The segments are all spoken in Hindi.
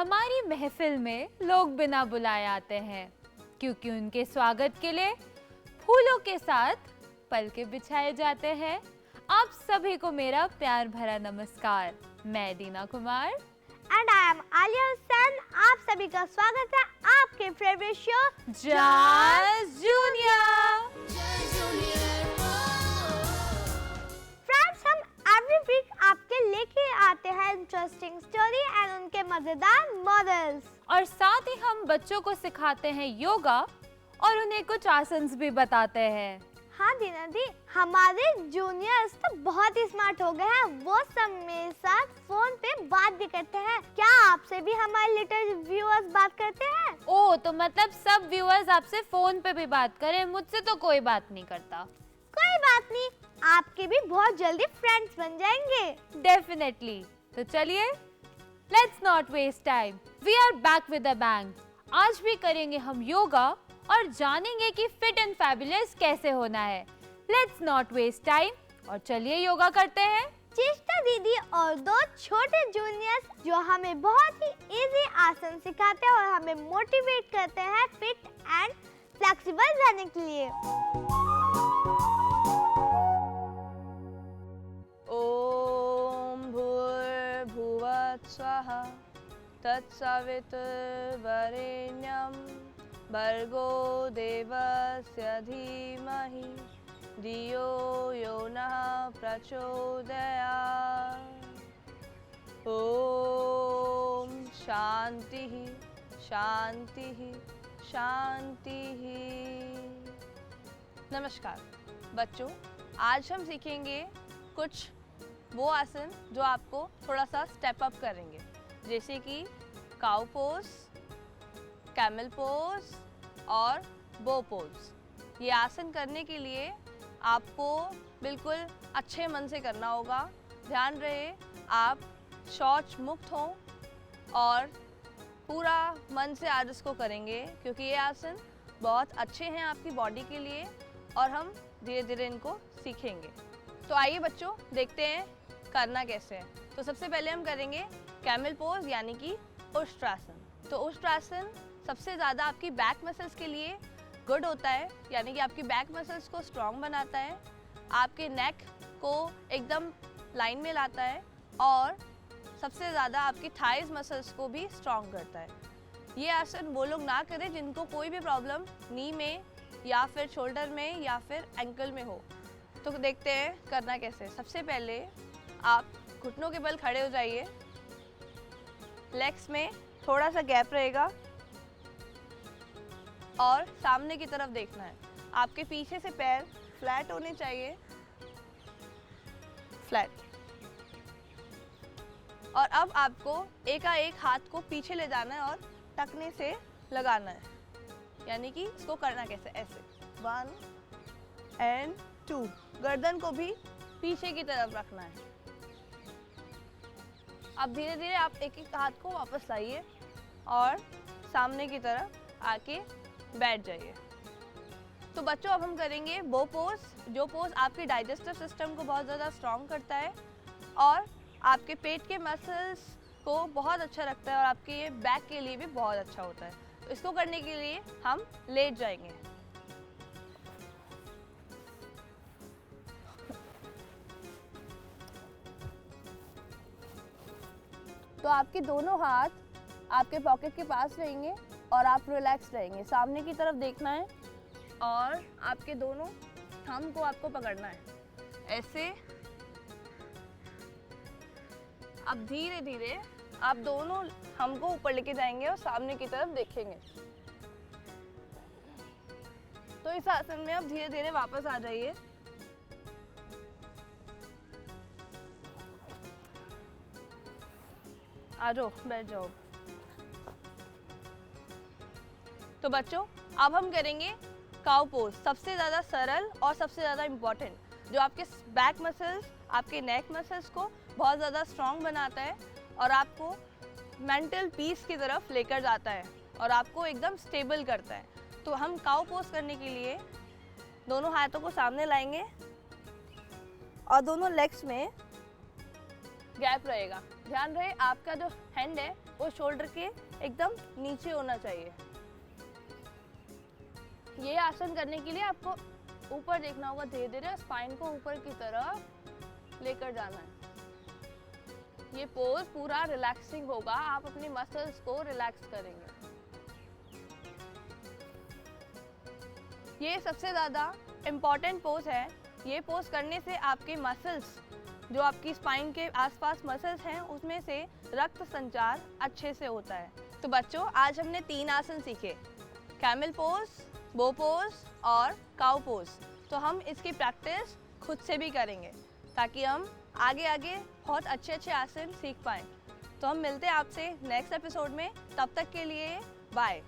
हमारी महफिल में लोग बिना बुलाए आते हैं क्योंकि उनके स्वागत के लिए फूलों के साथ पलके बिछाए जाते हैं। आप सभी को मेरा प्यार भरा नमस्कार। मैं Deena Kumar and I am Alia Hussain. आप सभी का स्वागत है आपके favourite show Joss junior. Friends, हम एवरी वीक आपके लेके आते हैं इंटरेस्टिंग स्टोरी एंड उनके मजेदार मॉडल्स, और साथ ही हम बच्चों को सिखाते हैं योगा और उन्हें कुछ आसन्स भी बताते हैं। हाँ दीना दी, हमारे जूनियर्स तो बहुत ही स्मार्ट हो गए हैं। वो सब मेरे साथ फोन पे बात भी करते हैं। क्या आपसे भी हमारे लिटिल व्यूअर्स बात करते हैं? ओह, तो मतलब सब व्यूअर्स आपसे फोन पे भी बात करें, मुझसे तो कोई बात नहीं करता। कोई बात नहीं, आपके भी बहुत जल्दी फ्रेंड्स बन जाएंगे। डेफिनेटली। तो चलिए, let's not waste time, we are back with a bang. आज भी करेंगे हम योगा और जानेंगे कि फिट एंड फैबुलस कैसे होना है। लेट्स नॉट वेस्ट टाइम और चलिए योगा करते हैं। चेष्टा दीदी और दो छोटे जूनियर्स जो हमें बहुत ही इजी आसन सिखाते हैं और हमें मोटिवेट करते हैं फिट एंड फ्लेक्सिबल रहने के लिए। ओम भूर्भुवः स्वः तत्सवितुर्वरेण्यं भर्गो देवस्य धीमहि धियो यो नः प्रचोदयात्। ओम शांतिः शांतिः शांतिः। नमस्कार बच्चों, आज हम सीखेंगे कुछ वो आसन जो आपको थोड़ा सा स्टेप अप करेंगे, जैसे कि काउ पोज, कैमल पोज और बो पोज। ये आसन करने के लिए आपको बिल्कुल अच्छे मन से करना होगा। ध्यान रहे आप शौच मुक्त हों और पूरा मन से आज इसको करेंगे, क्योंकि ये आसन बहुत अच्छे हैं आपकी बॉडी के लिए और हम धीरे धीरे इनको सीखेंगे। तो आइए बच्चों, देखते हैं करना कैसे है। तो सबसे पहले हम करेंगे कैमल पोज यानी कि उष्ट्रासन। तो उष्ट्रासन सबसे ज़्यादा आपकी बैक मसल्स के लिए गुड होता है, यानी कि आपकी बैक मसल्स को स्ट्रॉन्ग बनाता है, आपके नेक को एकदम लाइन में लाता है और सबसे ज़्यादा आपकी थाइज मसल्स को भी स्ट्रॉन्ग करता है। ये आसन वो लोग ना करें जिनको कोई भी प्रॉब्लम नी में या फिर शोल्डर में या फिर एंकल में हो। तो देखते हैं करना कैसे। सबसे पहले आप घुटनों के बल खड़े हो जाइए, लेग्स में थोड़ा सा गैप रहेगा और सामने की तरफ देखना है। आपके पीछे से पैर फ्लैट होने चाहिए, फ्लैट। और अब आपको एकाएक हाथ को पीछे ले जाना है और टखने से लगाना है, यानी कि इसको करना कैसे, ऐसे 1 and 2। गर्दन को भी पीछे की तरफ रखना है। अब धीरे धीरे आप एक एक हाथ को वापस लाइए और सामने की तरफ आके बैठ जाइए। तो बच्चों, अब हम करेंगे बो पोज, जो पोज आपके डाइजेस्टिव सिस्टम को बहुत ज़्यादा स्ट्रॉन्ग करता है और आपके पेट के मसल्स को बहुत अच्छा रखता है और आपके ये बैक के लिए भी बहुत अच्छा होता है। तो इसको करने के लिए हम लेट जाएंगे। तो आपके दोनों हाथ आपके पॉकेट के पास रहेंगे और आप रिलैक्स रहेंगे। सामने की तरफ देखना है और आपके दोनों थंब को आपको पकड़ना है ऐसे। अब धीरे धीरे आप दोनों थंब को ऊपर लेके जाएंगे और सामने की तरफ देखेंगे। तो इस आसन में आप धीरे धीरे वापस आ जाइए। आ जाओ, बैठ जाओ। तो बच्चों, अब हम करेंगे काउ पोज। सबसे ज़्यादा सरल और सबसे ज़्यादा इम्पॉर्टेंट, जो आपके बैक मसल्स, आपके नेक मसल्स को बहुत ज़्यादा स्ट्रॉन्ग बनाता है और आपको मेंटल पीस की तरफ लेकर जाता है और आपको एकदम स्टेबल करता है। तो हम काउ पोज करने के लिए दोनों हाथों को सामने लाएंगे और दोनों लेग्स में गैप रहेगा। ध्यान रहे आपका जो हैंड है वो शोल्डर के एकदम नीचे होना चाहिए। ये आसन करने के लिए आपको ऊपर देखना होगा, धीरे धीरे स्पाइन को ऊपर की तरफ लेकर जाना है। ये पोज पूरा रिलैक्सिंग होगा, आप अपने मसल्स को रिलैक्स करेंगे। ये सबसे ज़्यादा इम्पॉर्टेंट पोज है। ये पोज करने से आपके मसल्स, जो आपकी स्पाइन के आसपास मसल्स हैं, उसमें से रक्त संचार अच्छे से होता है। तो बच्चों, आज हमने 3 आसन सीखे, कैमल पोज, बो पोज और काउ पोज। तो हम इसकी प्रैक्टिस खुद से भी करेंगे ताकि हम आगे आगे बहुत अच्छे अच्छे आसन सीख पाएँ। तो हम मिलते हैं आपसे नेक्स्ट एपिसोड में, तब तक के लिए bye.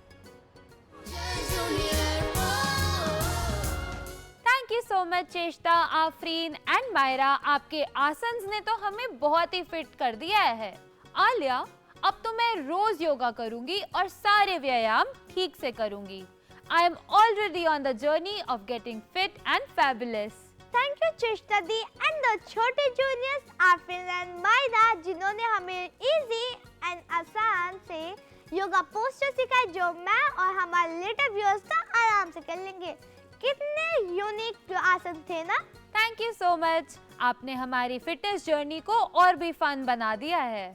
Thank you so much Chesta, Afreen and Myra. आपके आसन्स ने तो हमें बहुत ही फिट कर दिया है। आलिया, अब तो मैं रोज योगा करूंगी और सारे व्यायाम ठीक से करूंगी। I am already on the journey of getting fit and fabulous. Thank you चेष्टा दी एंड द छोटे जूनियर्स आफरीन एंड मायरा, जिन्होंने हमें इजी एंड आसान से योगा पोस्टर सिखाए, जो मैं और हमारे लिटिल व्यूअर्स तो आराम से कर लेंगे। कितने यूनिक आसन थे ना। Thank you so much. आपने हमारी फिटनेस जर्नी को और भी फन बना दिया है।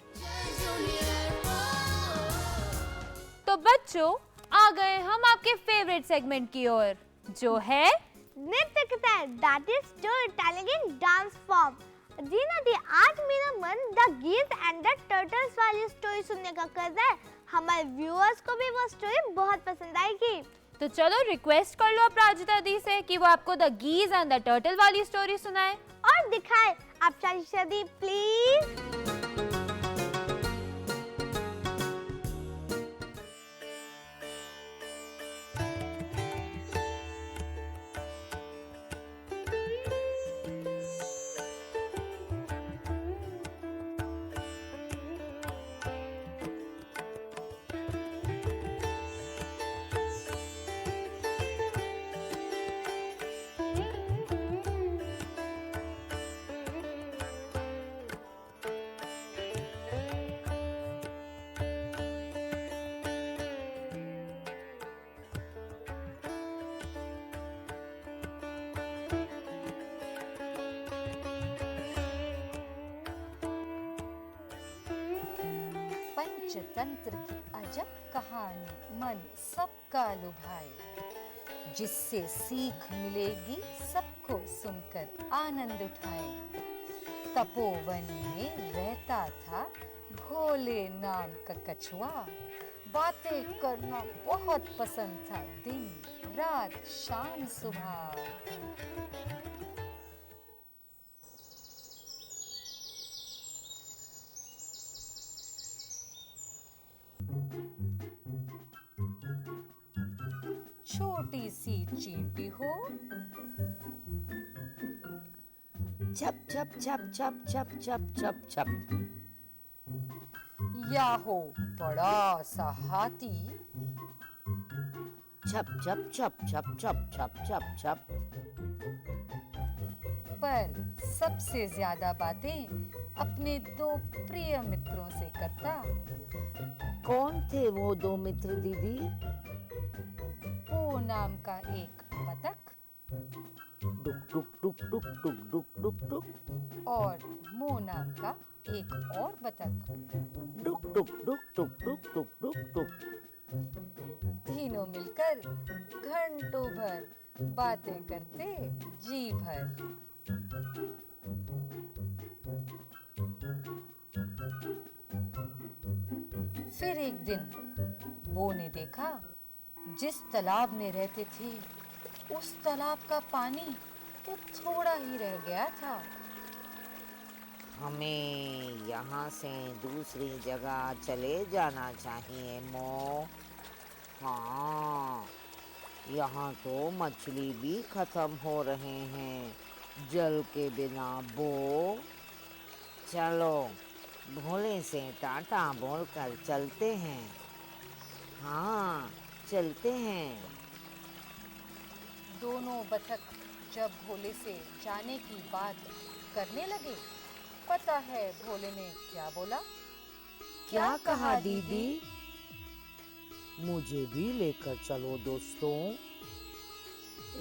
तो बच्चों, आ गए हम आपके फेवरेट सेगमेंट की ओर, जो है नृत्य कथा, that is story telling in dance form. Jeena दी, आज मेरा मन the geese and the turtles वाली स्टोरी सुनने का कर रहा है। हमारे व्यूअर्स को भी वो स्टोरी बहुत पसंद आएगी। तो चलो रिक्वेस्ट कर लो अपराजिता दी से कि वो आपको the geese and the turtle वाली स्टोरी सुनाए और दिखाए। आप चालीसा दी प्लीज। पंचतंत्र की अजब कहानी मन सबका लुभाए, जिससे सीख मिलेगी सबको सुनकर आनंद उठाए। तपोवन में रहता था भोले नाम का कछुआ, बातें करना बहुत पसंद था दिन रात शाम सुबह। छोटी सी चींटी हो, छप छप छप छप छप छप छप छप, या हो बड़ा सा हाथी, छप छप छप छप छप छप छप छप। पर सबसे ज्यादा बातें अपने 2 प्रिय मित्रों से करता। कौन थे वो 2 मित्र दीदी? पो नाम का एक बतख डुक डुक डुक डुक डुक डुक डुक डुक, और मो नाम का एक और बतख। डुक डुक डुक डुक डुक डुक डुक डुक। तीनों मिलकर घंटों भर बातें करते जी भर। फिर एक दिन बो ने देखा, जिस तालाब में रहते थे उस तालाब का पानी तो थोड़ा ही रह गया था। हमें यहाँ से दूसरी जगह चले जाना चाहिए मो। हाँ, यहाँ तो मछली भी खत्म हो रहे हैं जल के बिना बो। चलो भोले से टाटा बोलकर चलते हैं। हाँ, चलते हैं। दोनों बतख जब भोले से जाने की बात करने लगे, पता है भोले ने क्या बोला? क्या कहा दीदी? मुझे भी लेकर चलो दोस्तों।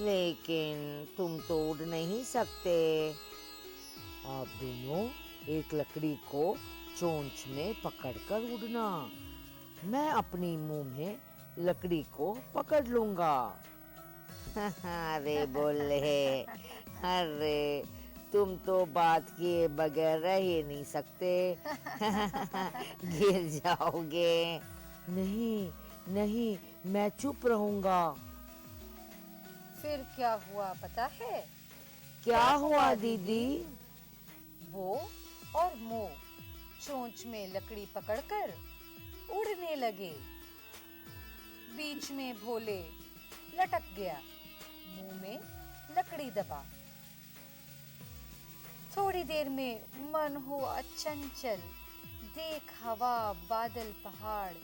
लेकिन तुम तो उड़ नहीं सकते। आप दोनों एक लकड़ी को चोंच में पकड़कर उड़ना। मैं अपनी मुंह में लकड़ी को पकड़ लूंगा। अरे बोले, अरे तुम तो बात किए बगैर रह ही नहीं सकते। गिर जाओगे। नहीं नहीं, मैं चुप रहूंगा। फिर क्या हुआ पता है? क्या हुआ दीदी? वो और मो चोंच में लकड़ी पकड़कर उड़ने लगे। बीच में भोले लटक गया, मुंह में लकड़ी दबा। थोड़ी देर में मन हुआ चंचल, देख हवा बादल पहाड़,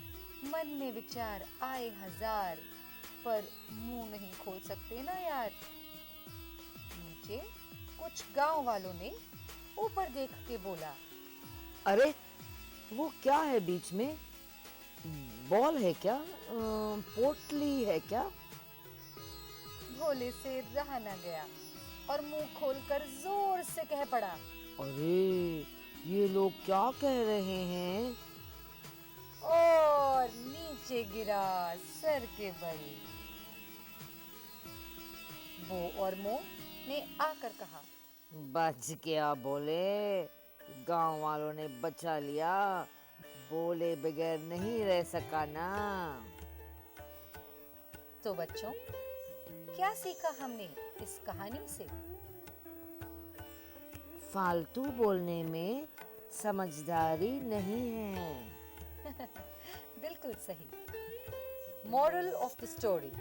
मन में विचार आए हजार, पर मुंह नहीं खोल सकते ना यार। नीचे कुछ गांव वालों ने ऊपर देख के बोला, अरे वो क्या है बीच में? बॉल है क्या? पोटली है क्या? भोले से रहा न गया और मुंह खोलकर जोर से कह पड़ा, अरे ये लोग क्या कह रहे हैं? और नीचे गिरा सर के बल। वो और मो ने आकर कहा, बच गया बोले, गांव वालों ने बचा लिया। बोले बगैर नहीं रह सका ना। तो बच्चों, क्या सीखा हमने इस कहानी से? फालतू बोलने में समझदारी नहीं है। बिल्कुल सही। Moral of the story: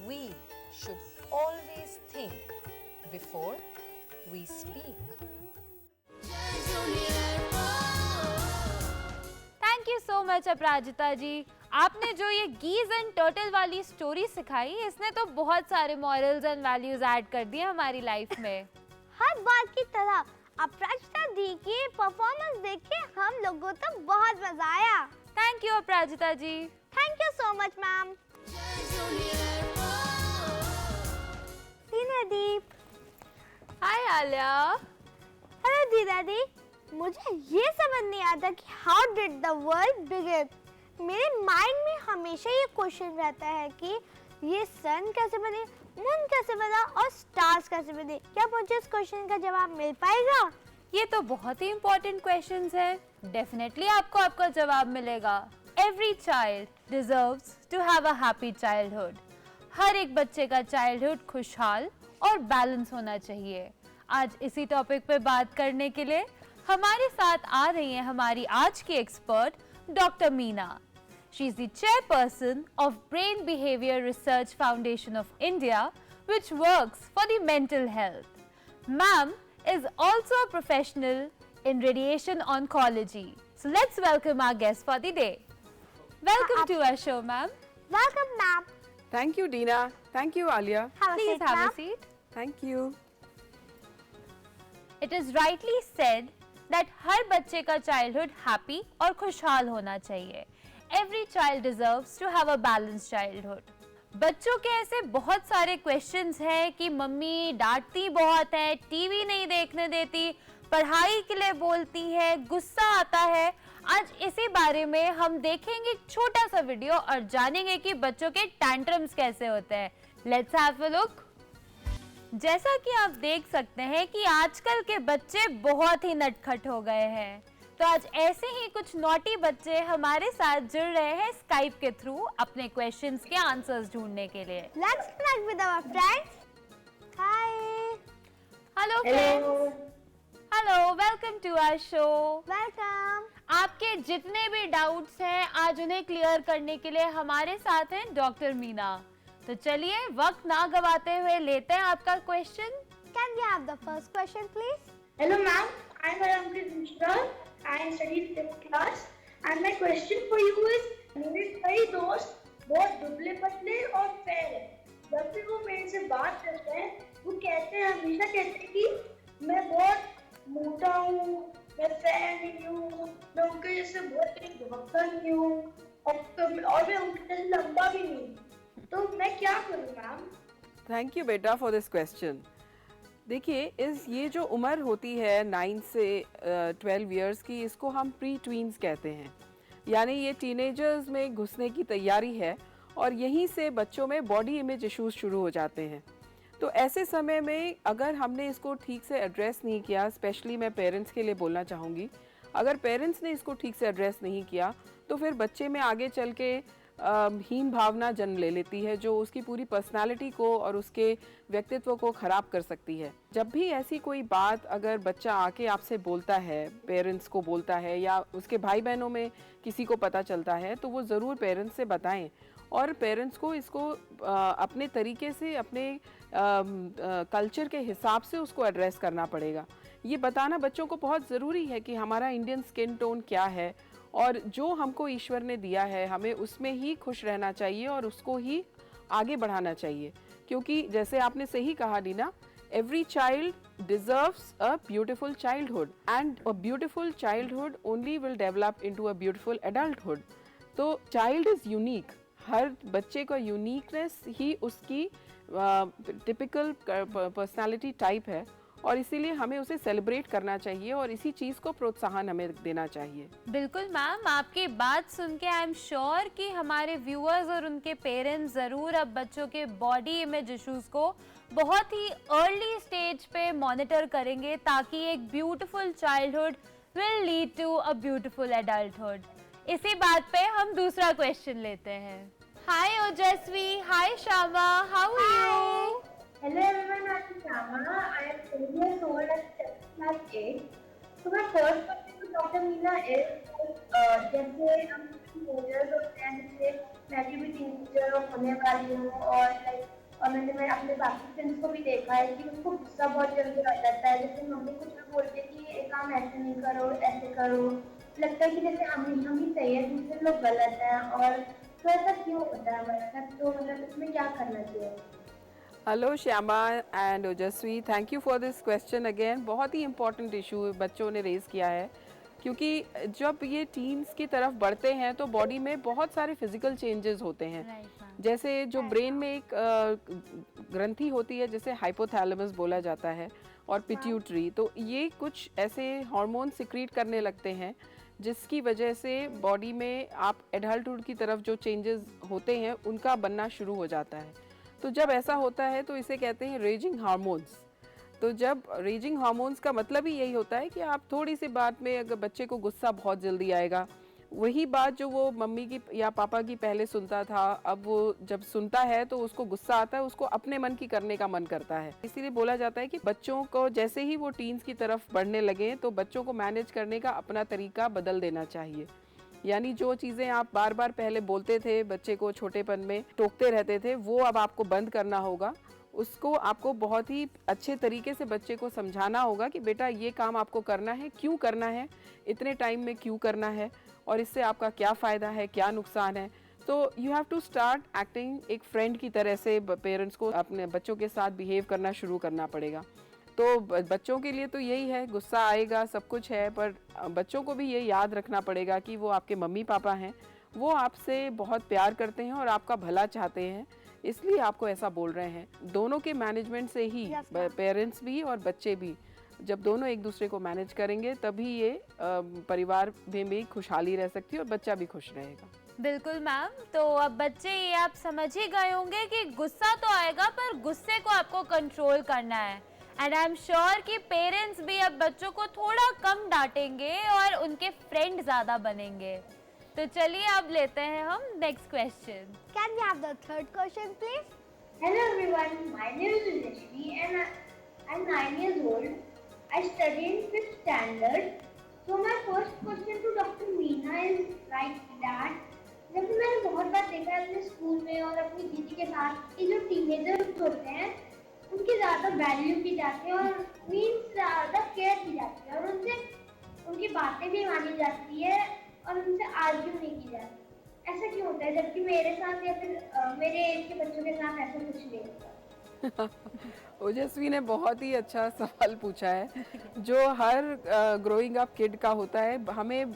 we should always think before we speak. Thank you so much Aparajita ji. आपने जो ये गीज एंड टर्टल वाली स्टोरी सिखाई, इसने तो बहुत सारे मॉरल्स एंड वैल्यूज ऐड कर दिए हमारी लाइफ में। हर बार की तरह अपराजिता दी की परफॉर्मेंस देख के हम लोगों को बहुत मजा आया। Thank you Aparajita ji. Thank you so much ma'am. Deep. Hi Alia. Hello Dida दी। मुझे ये समझ नहीं आता कि how did the world begin. मेरे माइंड में हमेशा ये क्वेश्चन रहता है कि ये सन कैसे बने, मून कैसे बना और स्टार्स कैसे बने। क्या मुझे इस क्वेश्चन का जवाब मिल पाएगा? ये तो बहुत ही इम्पोर्टेंट क्वेश्चंस है। डेफिनेटली आपको आपका जवाब मिलेगा। Every child deserves to have a happy childhood. हर एक बच्चे का चाइल्डहुड खुशहाल और बैलेंस होना चाहिए। आज इसी टॉपिक पे बात करने के लिए हमारे साथ आ रही हैं हमारी आज की expert doctor Meena. She is the chairperson of brain behaviour research foundation of India, which works for the mental health. Ma'am is also a professional in radiation oncology. So let's welcome our guest for the day. Welcome to our show, ma'am. Welcome ma'am. Thank you, Dina. Thank you, Alia. Please have a seat. Thank you. It is rightly said that हर बच्चे का childhood happy और खुशहाल होना चाहिए. Every child deserves to have a balanced childhood. बच्चों के ऐसे बहुत सारे क्वेश्चंस हैं कि मम्मी डांटती बहुत है, टीवी नहीं देखने देती, पढ़ाई के लिए बोलती है, गुस्सा आता है। आज इसी बारे में हम देखेंगे एक छोटा सा वीडियो और जानेंगे कि बच्चों के टैंट्रम्स कैसे होते हैं। Let's have a look. जैसा कि आप देख सकते हैं कि आजकल के बच्चे बहुत ही नटखट हो गए हैं। तो आज ऐसे ही कुछ नॉटी बच्चे हमारे साथ जुड़ रहे हैं स्काइप के थ्रू अपने क्वेश्चंस के आंसर्स ढूंढने के लिए। Let's connect with our friends. Hi. Hello friends. Hello, welcome to our show. Welcome. आपके जितने भी डाउट्स हैं आज उन्हें क्लियर करने के लिए हमारे साथ हैं डॉक्टर मीना। तो चलिए वक्त ना गवाते हुए लेते हैं आपका question. Can we have the first question please? Hello ma'am, I am Alamkrit Mishra. I study 5th class and my question for you is मेरे कई दोस्त बहुत दुबले पतले और फेयर हैं। जब भी वो मेरे से बात करते हैं वो कहते हैं, हमेशा कहते हैं कि मैं बहुत मोटा हूँ, मैं फेयर नहीं हूँ, मैं उनके जैसे बहुत तेज भागता नहीं हूँ, और मैं उनके जैसे लंबा भी नहीं हूँ। तो मैं क्या करूँ मैम? थैंक यू बेटा फॉर दिस क्वेश्चन। देखिए, ये जो उम्र होती है 9 से 12 इयर्स की, इसको हम प्री ट्वीन्स कहते हैं, यानी ये टीनेजर्स में घुसने की तैयारी है और यहीं से बच्चों में बॉडी इमेज इश्यूज शुरू हो जाते हैं। तो ऐसे समय में अगर हमने इसको ठीक से एड्रेस नहीं किया, स्पेशली मैं पेरेंट्स के लिए बोलना चाहूँगी, अगर पेरेंट्स ने इसको ठीक से एड्रेस नहीं किया तो फिर बच्चे में आगे चल के हीन भावना जन्म ले लेती है, जो उसकी पूरी पर्सनालिटी को और उसके व्यक्तित्व को ख़राब कर सकती है। जब भी ऐसी कोई बात अगर बच्चा आके आपसे बोलता है, पेरेंट्स को बोलता है या उसके भाई बहनों में किसी को पता चलता है, तो वो ज़रूर पेरेंट्स से बताएं और पेरेंट्स को इसको अपने तरीके से, अपने कल्चर के हिसाब से उसको एड्रेस करना पड़ेगा। ये बताना बच्चों को बहुत ज़रूरी है कि हमारा इंडियन स्किन टोन क्या है और जो हमको ईश्वर ने दिया है हमें उसमें ही खुश रहना चाहिए और उसको ही आगे बढ़ाना चाहिए। क्योंकि जैसे आपने सही कहा Neena, every child deserves a beautiful childhood and a beautiful childhood only will develop into a beautiful adulthood। तो child is unique, हर बच्चे का यूनिकनेस ही उसकी टिपिकल पर्सनालिटी टाइप है और इसीलिए हमें उसे सेलिब्रेट करना चाहिए और इसी चीज़ को प्रोत्साहन हमें देना चाहिए। बिल्कुल मैम, आपकी बात सुन के आई एम श्योर कि हमारे व्यूअर्स और उनके पेरेंट्स ज़रूर अब बच्चों के बॉडी इमेज इश्यूज को बहुत ही अर्ली स्टेज पे मॉनिटर करेंगे ताकि एक beautiful childhood will lead to a beautiful adulthood. इसी बात पे हम दूसरा क्वेश्चन लेते हैं। Hi Ojaswi, hi Shyama, how are you? Hello everyone, I'm Shama. I am 10 years old at class 8. So my first question to Dr. Meena is, जैसे हम teenagers होते हैं, जैसे मैं भी टीनेजर होने वाली हूँ और मैंने अपने बाकी फ्रेंड्स को भी देखा है कि उनको गुस्सा बहुत जल्दी आ जाता है। जैसे मम्मी कुछ भी बोलते हैं कि ये काम ऐसे नहीं करो, ऐसे करो, लगता है कि जैसे हम ही सही है, दूसरे लोग गलत हैं। और तो ऐसा क्यों होता है हमारे साथ? तो मतलब इसमें क्या करना चाहिए? हेलो श्यामा एंड ओजस्वी, thank you for this question again. बहुत ही इम्पोर्टेंट इशू बच्चों ने रेज़ किया है, क्योंकि जब ये टीन्स की तरफ बढ़ते हैं तो बॉडी में बहुत सारे फिजिकल चेंजेस होते हैं। जैसे जो ब्रेन में एक ग्रंथि होती है जिसे हाइपोथैलेमस बोला जाता है और पिट्यूटरी, तो ये कुछ ऐसे हार्मोन सिक्रीट करने लगते हैं जिसकी वजह से बॉडी में आप एडल्टहुड की तरफ जो चेंजेस होते हैं उनका बनना शुरू हो जाता है। तो जब ऐसा होता है तो इसे कहते हैं रेजिंग हार्मोन्स। तो जब रेजिंग हार्मोन्स का मतलब ही यही होता है कि आप थोड़ी सी बात में अगर बच्चे को गुस्सा बहुत जल्दी आएगा, वही बात जो वो मम्मी की या पापा की पहले सुनता था, अब वो जब सुनता है तो उसको गुस्सा आता है, उसको अपने मन की करने का मन करता है। इसीलिए बोला जाता है कि बच्चों को जैसे ही वो टीन्स की तरफ बढ़ने लगे तो बच्चों को मैनेज करने का अपना तरीका बदल देना चाहिए। यानी जो चीज़ें आप बार बार पहले बोलते थे, बच्चे को छोटेपन में टोकते रहते थे, वो अब आपको बंद करना होगा। उसको आपको बहुत ही अच्छे तरीके से बच्चे को समझाना होगा कि बेटा ये काम आपको करना है, क्यों करना है, इतने टाइम में क्यों करना है और इससे आपका क्या फ़ायदा है, क्या नुकसान है। तो you have to start acting एक फ्रेंड की तरह से पेरेंट्स को अपने बच्चों के साथ बिहेव करना शुरू करना पड़ेगा। तो बच्चों के लिए तो यही है, गुस्सा आएगा, सब कुछ है, पर बच्चों को भी ये याद रखना पड़ेगा कि वो आपके मम्मी पापा हैं, वो आपसे बहुत प्यार करते हैं और आपका भला चाहते हैं, इसलिए आपको ऐसा बोल रहे हैं। दोनों के मैनेजमेंट से ही पेरेंट्स भी और बच्चे भी, जब दोनों एक दूसरे को मैनेज करेंगे तभी ये परिवार में भी खुशहाली रह सकती है और बच्चा भी खुश रहेगा। बिल्कुल मैम, तो अब बच्चे ये आप समझ ही गए होंगे कि गुस्सा तो आएगा पर गुस्से को आपको कंट्रोल करना है। एंड आई एम श्योर कि पेरेंट्स भी अब बच्चों को थोड़ा कम डांटेंगे और उनके फ्रेंड ज़्यादा बनेंगे। तो चलिए अब लेते हैं हम next question. Can we have the third question, please? Hello everyone, my name is Rishvi and I'm 9 years old. I study in 5th standard. So my first question to Dr. Meena is like that. जैसे मैंने बहुत बार देखा है अपने स्कूल में और अपनी दीदी के साथ, ये जो टीनेजर्स होते हैं उनकी ज़्यादा वैल्यू की जाती है और मीन्स ज़्यादा केयर की जाती है और उनसे उनकी बातें भी मानी जाती है और उनसे आर्ग्यू नहीं की जाती। ऐसा क्यों होता है, जबकि मेरे साथ या फिर मेरे एज के बच्चों के साथ ऐसा कुछ नहीं होता? ओजस्वी ने बहुत ही अच्छा सवाल पूछा है जो हर ग्रोइंग अप किड का होता है। हमें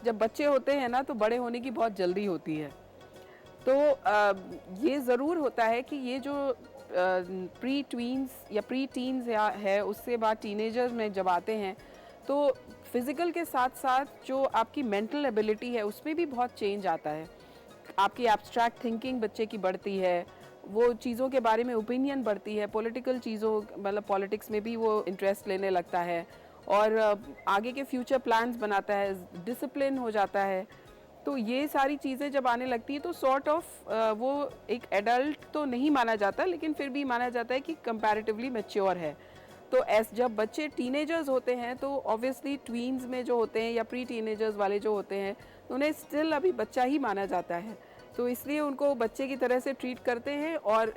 जब बच्चे होते हैं ना तो बड़े होने की बहुत जल्दी होती है। तो ये ज़रूर होता है कि ये जो प्री ट्वीन्स या प्री टीन्स या है उससे बाद टीनेजर्स में जब आते हैं तो फिज़िकल के साथ साथ जो आपकी मेंटल एबिलिटी है उसमें भी बहुत चेंज आता है। आपकी एब्स्ट्रैक्ट थिंकिंग बच्चे की बढ़ती है, वो चीज़ों के बारे में ओपिनियन बढ़ती है, पॉलिटिकल चीज़ों मतलब पॉलिटिक्स में भी वो इंटरेस्ट लेने लगता है और आगे के फ्यूचर प्लान्स बनाता है, डिसिप्लिन हो जाता है। तो ये सारी चीज़ें जब आने लगती है तो सॉर्ट ऑफ वो एक एडल्ट तो नहीं माना जाता लेकिन फिर भी माना जाता है कि कंपैरेटिवली मैच्योर है। तो जब बच्चे टीनेजर्स होते हैं तो ऑब्वियसली ट्वीन्स में जो होते हैं या प्री टीनेजर्स वाले जो होते हैं तो उन्हें स्टिल अभी बच्चा ही माना जाता है, तो इसलिए उनको बच्चे की तरह से ट्रीट करते हैं और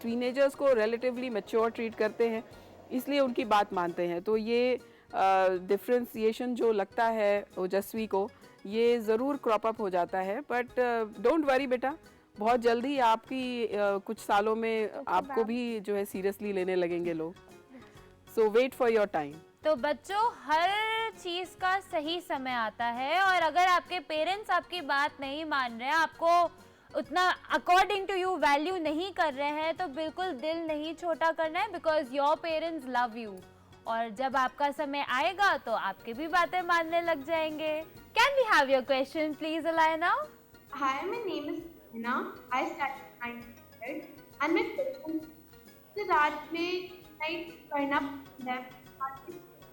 टीनेजर्स को रिलेटिवली मैच्योर ट्रीट करते हैं, इसलिए उनकी बात मानते हैं। तो ये डिफ्रेंसिएशन जो लगता है ओजस्वी को ये ज़रूर क्रॉप अप हो जाता है, बट डोंट वरी बेटा, बहुत जल्दी आपकी कुछ सालों में आपको भी जो है सीरियसली लेने लगेंगे लोग। सो वेट फॉर योर टाइम। तो बच्चों, हर चीज़ का सही समय आता है और अगर आपके पेरेंट्स आपकी बात नहीं मान रहे हैं, आपको उतना अकॉर्डिंग टू यू वैल्यू नहीं कर रहे हैं, तो बिल्कुल दिल नहीं छोटा करना है, because your parents love you. और जब आपका समय आएगा तो आपके भी बातें मानने लग जाएंगे। Can we have your question please Alayna? Hi, my name is Hina. I started 9th grade and my question is रात में नाइट पढ़ना पसंद है,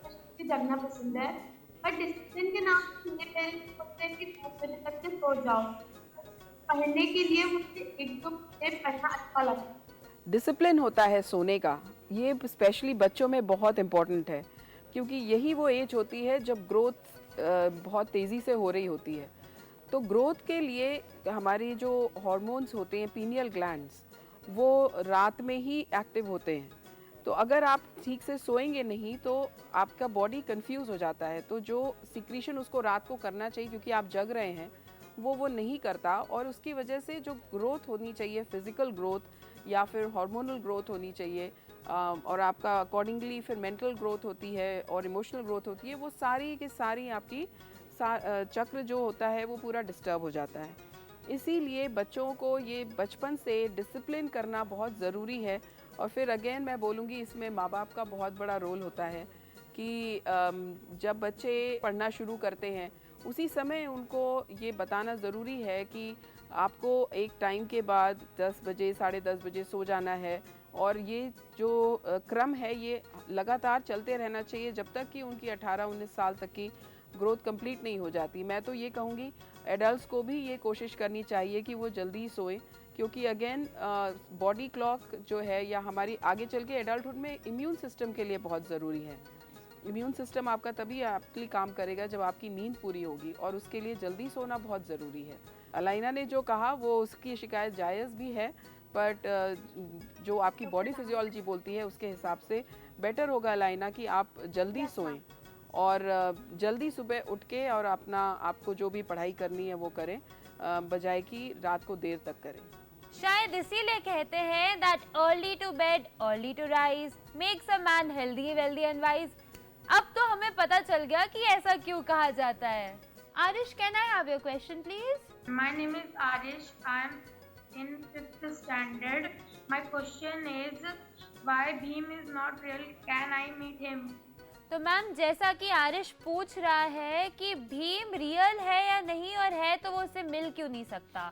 मुझे जगना पसंद है, पर डिसिप्लिन के नाम पे मेरे पेरेंट्स बोलते हैं कि 10 बजे तक के सो जाओ। पढ़ने के लिए मुझे 1-2 घंटे पढ़ना अच्छा लगता है। डिसिप्लिन होता है सोने का, ये स्पेशली बच्चों में बहुत इम्पॉर्टेंट है क्योंकि यही वो एज होती है जब ग्रोथ बहुत तेज़ी से हो रही होती है। तो ग्रोथ के लिए हमारी जो हार्मोन्स होते हैं पीनियल ग्लैंड्स वो रात में ही एक्टिव होते हैं। तो अगर आप ठीक से सोएंगे नहीं तो आपका बॉडी कंफ्यूज हो जाता है, तो जो सिक्रीशन उसको रात को करना चाहिए क्योंकि आप जग रहे हैं वो नहीं करता और उसकी वजह से जो ग्रोथ होनी चाहिए, फिज़िकल ग्रोथ या फिर हार्मोनल ग्रोथ होनी चाहिए और आपका अकॉर्डिंगली फिर मेंटल ग्रोथ होती है और इमोशनल ग्रोथ होती है, वो सारी की सारी आपकी चक्र जो होता है वो पूरा डिस्टर्ब हो जाता है। इसीलिए बच्चों को ये बचपन से डिसिप्लिन करना बहुत ज़रूरी है। और फिर अगेन मैं बोलूँगी इसमें माँ बाप का बहुत बड़ा रोल होता है कि जब बच्चे पढ़ना शुरू करते हैं उसी समय उनको ये बताना ज़रूरी है कि आपको एक टाइम के बाद 10 बजे 10:30 बजे सो जाना है और ये जो क्रम है ये लगातार चलते रहना चाहिए जब तक कि उनकी 18-19 साल तक की ग्रोथ कंप्लीट नहीं हो जाती। मैं तो ये कहूँगी एडल्ट्स को भी ये कोशिश करनी चाहिए कि वो जल्दी सोएं क्योंकि अगेन बॉडी क्लॉक जो है या हमारी आगे चल के एडल्टहुड में इम्यून सिस्टम के लिए बहुत ज़रूरी है। इम्यून सिस्टम आपका तभी आपके काम करेगा जब आपकी नींद पूरी होगी और उसके लिए जल्दी सोना बहुत ज़रूरी है। अलाइना ने जो कहा वो उसकी शिकायत जायज़ भी है, बट जो आपकी बॉडी फिजियोलॉजी बोलती है उसके हिसाब से बेटर होगा अलाइना कि आप जल्दी सोएं और जल्दी सुबह उठ के और अपना आपको जो भी पढ़ाई करनी है वो करें, बजाय कि रात को देर तक करें। शायद इसीलिए कहते हैं that early to bed early to rise makes a man healthy wealthy and wise. अब तो हमें पता चल गया कि ऐसा क्यों कहा जाता है। Aarish, can I have your question please? My name is Arish. I am in 5th standard. My question is why Bhim is not real? Can I meet him? तो मैम, जैसा कि आरिश पूछ रहा है कि भीम रियल है या नहीं और है तो वो उससे मिल क्यों नहीं सकता,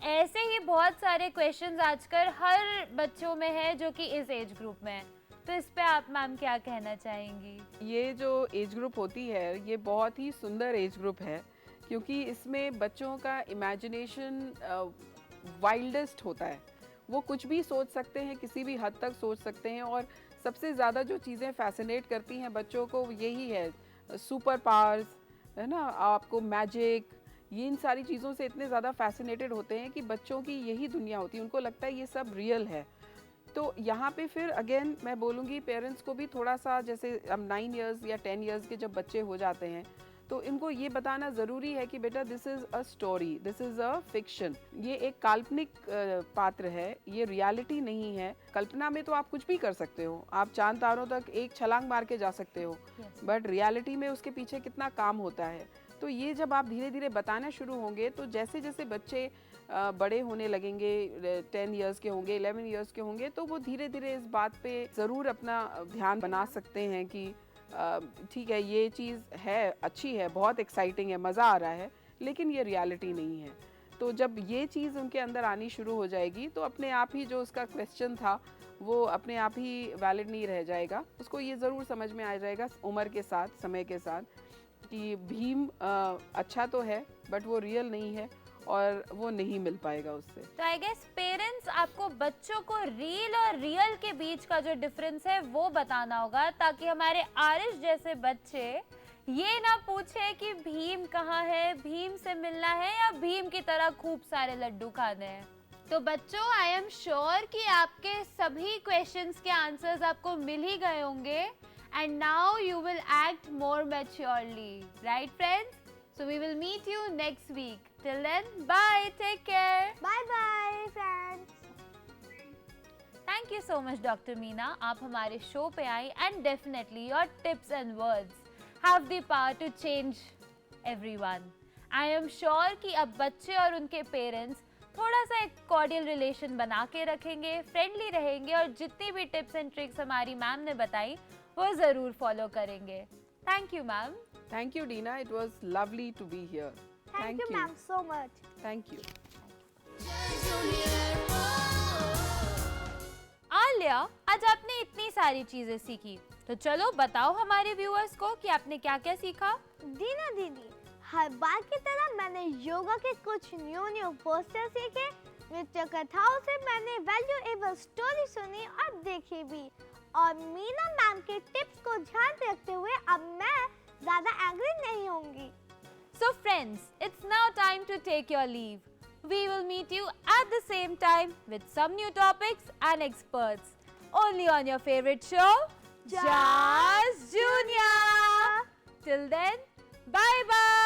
ऐसे ही बहुत सारे क्वेश्चंस आजकल हर बच्चों में है जो कि इस एज ग्रुप में है। तो इस पे आप मैम क्या कहना चाहेंगी? ये जो एज ग्रुप होती है ये बहुत ही सुंदर एज ग्रुप है क्योंकि इसमें बच्चों का इमेजिनेशन वाइल्डेस्ट होता है। वो कुछ भी सोच सकते हैं, किसी भी हद तक सोच सकते हैं और सबसे ज़्यादा जो चीज़ें फैसिनेट करती हैं बच्चों को यही है सुपर पावर्स, है ना, आपको मैजिक, ये इन सारी चीज़ों से इतने ज़्यादा फैसिनेटेड होते हैं कि बच्चों की यही दुनिया होती है, उनको लगता है ये सब रियल है। तो यहाँ पे फिर अगेन मैं बोलूँगी पेरेंट्स को भी थोड़ा सा, जैसे अब 9 इयर्स या 10 इयर्स के जब बच्चे हो जाते हैं तो इनको ये बताना ज़रूरी है कि बेटा this is a story, this is a fiction, ये एक काल्पनिक पात्र है, ये रियलिटी नहीं है। कल्पना में तो आप कुछ भी कर सकते हो, आप चांद तारों तक एक छलांग मार के जा सकते हो, बट रियलिटी में उसके पीछे कितना काम होता है। तो ये जब आप धीरे धीरे बताना शुरू होंगे तो जैसे जैसे बच्चे बड़े होने लगेंगे, 10 इयर्स के होंगे, 11 इयर्स के होंगे, तो वो धीरे धीरे इस बात पे ज़रूर अपना ध्यान बना सकते हैं कि ठीक है ये चीज़ है, अच्छी है, बहुत एक्साइटिंग है, मज़ा आ रहा है, लेकिन ये रियलिटी नहीं है। तो जब ये चीज़ उनके अंदर आनी शुरू हो जाएगी तो अपने आप ही जो उसका क्वेश्चन था वो अपने आप ही वैलिड नहीं रह जाएगा, उसको ये ज़रूर समझ में आ जाएगा उम्र के साथ, समय के साथ, कि भीम अच्छा तो है बट वो रियल नहीं है और वो नहीं मिल पाएगा उससे। तो आई गेस पेरेंट्स आपको बच्चों को रील और रियल के बीच का जो डिफरेंस है वो बताना होगा, ताकि हमारे आरिश जैसे बच्चे ये ना पूछे कि भीम कहाँ है, भीम से मिलना है या भीम की तरह खूब सारे लड्डू खाने हैं। तो बच्चों, आई एम श्योर कि आपके सभी क्वेश्चंस के आंसर्स आपको मिल ही गए होंगे, and now you will act more maturely, right friends? So we will meet you next week. Till then, bye. Take care. Bye bye friends. Thank you so much, Dr. Meena. आप हमारे शो पे आई and definitely your tips and words have the power to change everyone. I am sure कि अब बच्चे और उनके पेरेंट्स थोड़ा सा एक कॉर्डियल रिलेशन बना के रखेंगे, फ्रेंडली रहेंगे और जितनी भी टिप्स एंड ट्रिक्स हमारी मैम ने बताई वो ज़रूर फॉलो करेंगे। Thank you, ma'am. Thank you, Dina. It was lovely to be here. Thank you ma'am so much. Thank you. Alia, आज आपने इतनी सारी चीजें सीखी, तो चलो बताओ हमारे व्यूअर्स को कि आपने क्या-क्या सीखा। दीना दीदी, हर बार की तरह मैंने योगा के कुछ न्यू पोस्टर सीखे, नृत्य कथाओं से मैंने वैल्यूएबल स्टोरी सुनी और देखी भी, और मीना मैम के टिप्स को ध्यान में रखते हुए अब मैं ज़्यादा एंग्री नहीं होंगी। So friends, it's now time to take your leave. We will meet you at the same time with some new topics and experts. Only on your favorite show, Jazz Junior. Till then, bye bye.